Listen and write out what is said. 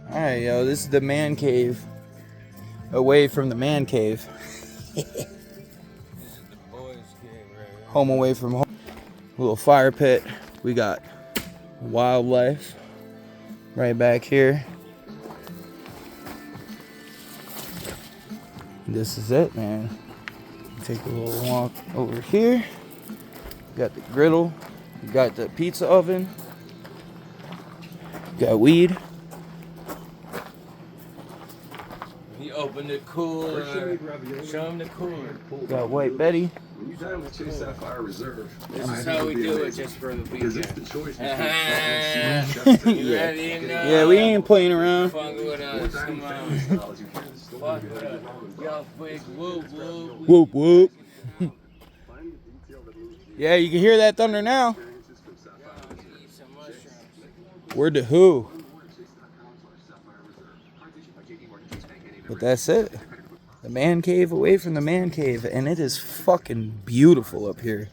Alright, yo, this is the man cave. Away from the man cave. Home away from home. Little fire pit. We got wildlife right back here. This is it, man. Take a little walk over here. Got the griddle. Got the pizza oven. Got weed. He opened the cooler. Show him the cooler. Got White Betty. You down to Chase Sapphire Reserve. This is how we do it just for the Because it's weekend. the choice. You ready? No. Yeah, we ain't playing around. Fuck with us. Come on. Fuck with us. Yo, big whoop whoop. Whoop whoop. Yeah, you can hear that thunder now. Eat some mushrooms. Word to who? But that's it. The man cave away from the man cave, and it is fucking beautiful up here.